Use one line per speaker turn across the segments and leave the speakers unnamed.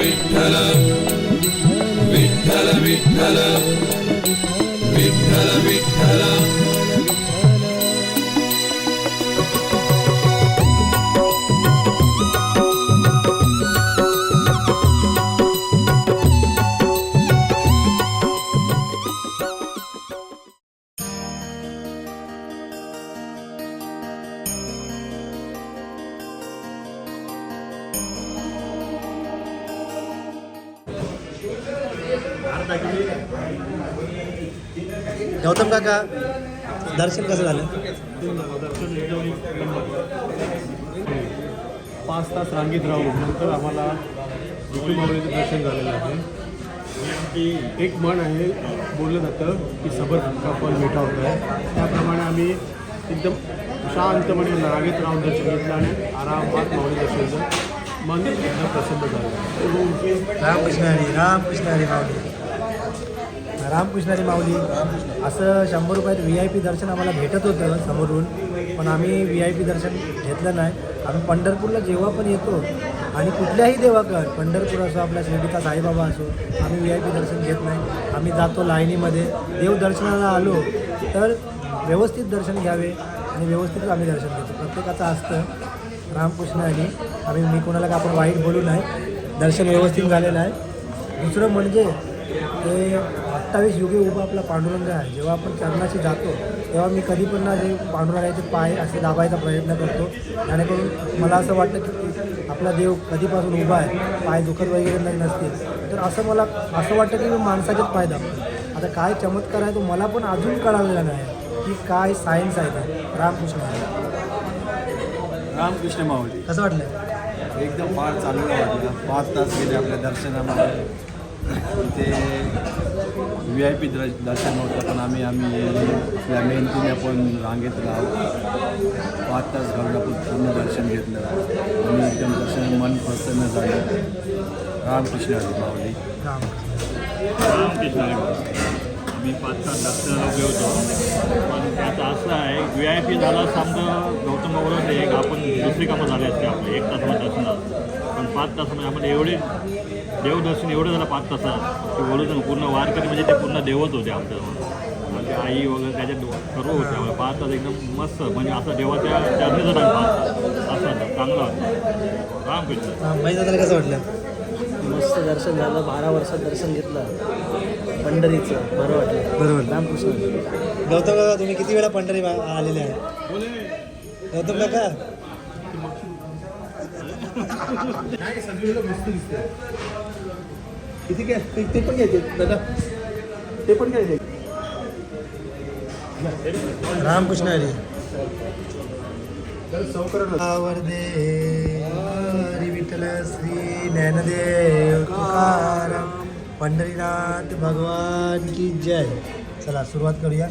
विठ्ठल विठ्ठल विठ्ठल विठ्ठल विठ्ठल
गौतम काका दर्शन कसं झालं?
दर्शन एकदम 5 तास रांगेत राहून नंतर आम्हाला विठू माऊलीचं दर्शन झालेलं आहे. एक म्हण आहे, बोललं जातं की सबर का फल मिठा होता आहे. त्याप्रमाणे आम्ही एकदम शांतपणे रांगेत राहून दर्शन घेतलं आणि आरामात माऊली दर्शन झालं. मन एकदम प्रसन्न झालं.
रामकृष्ण हरी रामकृष्ण हरी माऊली रामकृष्ण हरी माऊली. असं 100 रुपयात VIP दर्शन आम्हाला भेटत होतं समोरून, पण आम्ही VIP दर्शन घेतलं नाही. आम्ही पंढरपूरला जेव्हा पण येतो आणि कुठल्याही देवाकडं, पंढरपूर असो आपल्या शिर्डीचा साईबाबा असो, आम्ही VIP दर्शन घेत नाही. आम्ही जातो लाईनीमध्ये. देवदर्शनाला आलो तर व्यवस्थित दर्शन घ्यावे आणि व्यवस्थितच आम्ही दर्शन घेतो. प्रत्येकाचं असतं. रामकृष्ण हरी. मी कोणाला का आपण वाईट बोलू नाही. दर्शन व्यवस्थित झालेलं आहे. दुसरं म्हणजे ते 28 युगे उभा आपला पांडुरंग आहे. जेव्हा आपण चरणाशी जातो तेव्हा मी कधी पण ना जे पांडुरंगाचे पाय असे दाबायचा प्रयत्न करतो, जेणेकरून मला असं वाटतं की आपला देव कधीपासून उभा आहे, पाय दुखत वगैरे नसतील. तर मला असं वाटतं की मी माणसाचेच पाय दाबतो. आता काय चमत्कार आहे तो मला पण अजून कळालेला नाही की काय सायन्स आहे ते. रामकृष्ण
रामकृष्ण माऊली.
कसं वाटलं?
एकदम फार चांगलं वाटलं. 5 तास गेले आपल्या दर्शनामध्ये. इथे VIP दर्शन होतं, पण आम्ही आपल्या मेहनतीने आपण रांगेत राहू 5 तास घालून आपण पूर्ण दर्शन घेतलं आणि एकदम दर्शन मन प्रसन्न झालं. रामकृष्ण हरी माऊली.
रामकृष्ण मी 5 तास दर्शनाला उभे होतो, पण त्याचं असं आहे VIP झाला समजा गौतम माऊली एक आपण दुसरी कामं झाली असते आपले 1 तासामध्ये दर्शनात. पण 5 तासामध्ये आम्हाला एवढे देवदर्शन एवढं झालं 5 तासात की बोलूच ना. पूर्ण वारकरी म्हणजे ते पूर्ण देवच होते आमच्याजवळ. म्हणजे आई वगैरे त्याच्यात सर्व होते आम्हाला 5 तास एकदम मस्त. म्हणजे असं देवाच्या चरणीचं राहील 5 तास असं चांगलं वाटतं. रामकृष्ण.
दादाला कसं वाटलं?
मस्त दर्शन झालं. 12 वर्षात दर्शन घेतलं पंढरीचं. बरं वाटलं.
बरोबर.
रामकृष्ण.
गौतम काका तुम्ही किती वेळा पंढरी आलेले आहे? गौतम काका
किती काय ते पण घ्यायचे दादा, ते पण घ्यायचे.
रामकृष्ण हरी.
आवडे
हरी विठ्ठल श्री ज्ञानदेव तुकाराम पंढरीनाथ भगवान की जय. चला सुरुवात करूया.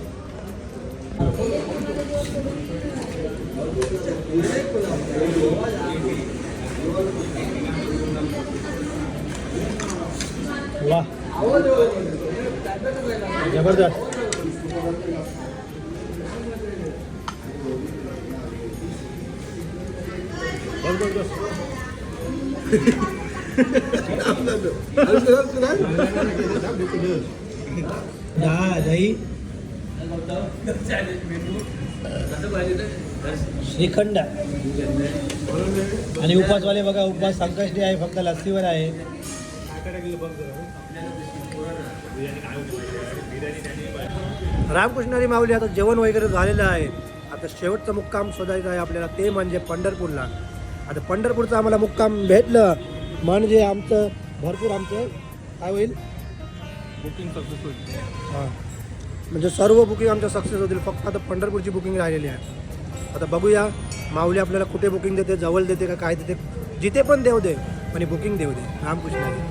वाह जबरदस्त. दही श्रीखंड आणि उपासवाले बघा, उपास संकष्टी आहे, फक्त लस्सीवर आहे. रामकृष्ण हरी माऊली. आता जेवण वगैरे झालेलं आहे. आता शेवटचा मुक्काम शोधायचा आहे आपल्याला, ते म्हणजे पंढरपूरला. आता पंढरपूरचं आम्हाला मुक्काम भेटलं म्हणजे आमचं भरपूर आमचं काय होईल,
बुकिंग सक्सेस होईल.
हां म्हणजे सर्व बुकिंग आमचं सक्सेस होतील. फक्त आता पंढरपूरची बुकिंग राहिलेली आहे. आता बघूया माऊली आपल्याला कुठे बुकिंग देते, जवळ देते का काय देते. जिथे पण देऊ दे पण बुकिंग देऊ दे. रामकृष्ण हरी.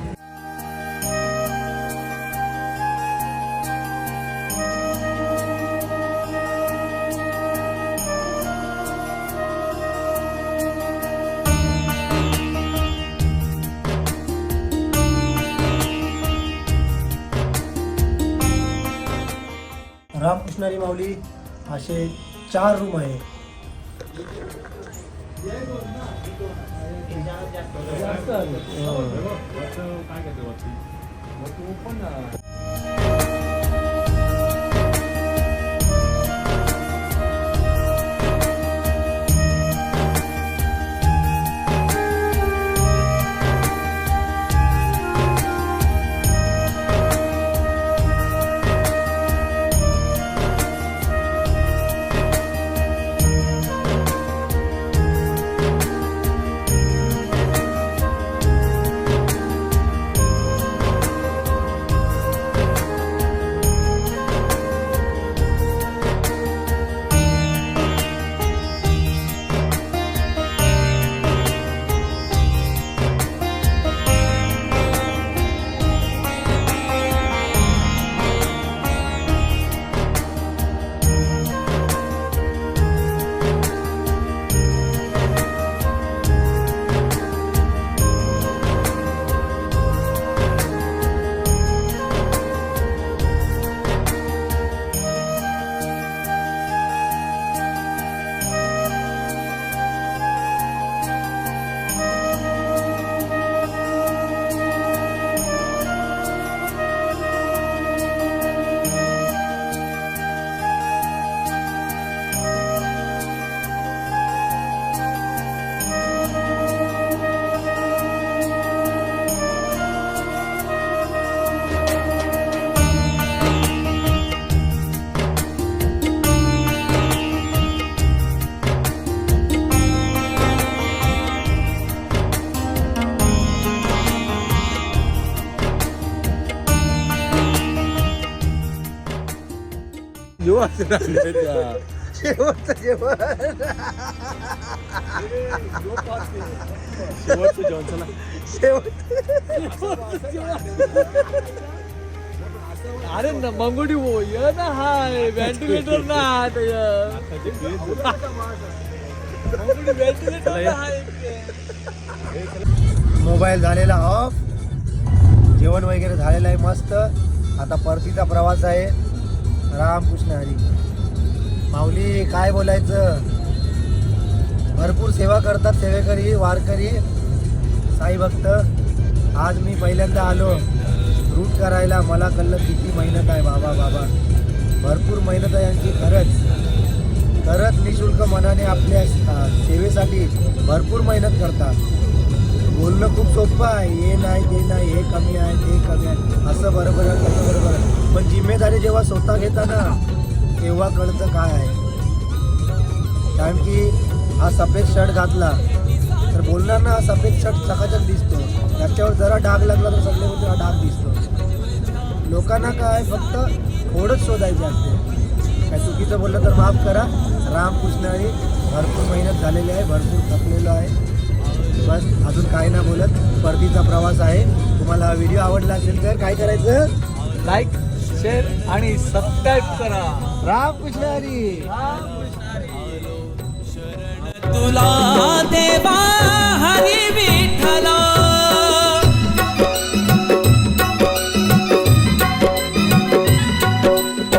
रामकृष्ण हरी माऊली असे 4 रूम आहे. शेवटचं जेवण.
अरे न मंगुडी वो ये ना हाय व्हेंटिलेटर ना हात
मोबाईल झालेला ऑफ, जेवण वगैरे झालेलं आहे मस्त. आता परतीचा प्रवास आहे. रामकृष्ण हरी. माऊली काय बोलायचं, भरपूर सेवा करतात सेवेकरी वारकरी साई भक्त. आज मी पहिल्यांदा आलो रूट करायला. मला कळलं किती मेहनत आहे बाबा बाबा, भरपूर मेहनत आहे यांची. खरंच निशुल्क मनाने आपल्या सेवेसाठी भरपूर मेहनत करतात. बोलणं खूप सोपं आहे, हे नाही ते नाही, हे कमी आहे ते कमी आहे, असं बरोबर आहे तसं बरोबर आहे. पण जिम्मेदारी जेव्हा स्वतः घेता ना तेव्हा कळतं काय आहे. कारण की हा सफेद शर्ट घातला तर बोलणार ना, हा सफेद शर्ट चकाचक दिसतो, त्याच्यावर जरा डाग लागला तर सगळे बोलतो हा डाग दिसतो. लोकांना काय फक्त थोडंच शोधायचे असते. काय चुकीचं बोललं तर माफ करा. रामकृष्ण हरी. भरपूर मेहनत झालेली आहे, भरपूर थकलेलो आहे. बस अजून काय ना बोलत, परतीचा प्रवास आहे. तुम्हाला व्हिडिओ आवडला असेल तर काय करायचं,
लाईक शेअर आणि सबस्क्राईब करा.
रामकृष्ण हरी.
तुला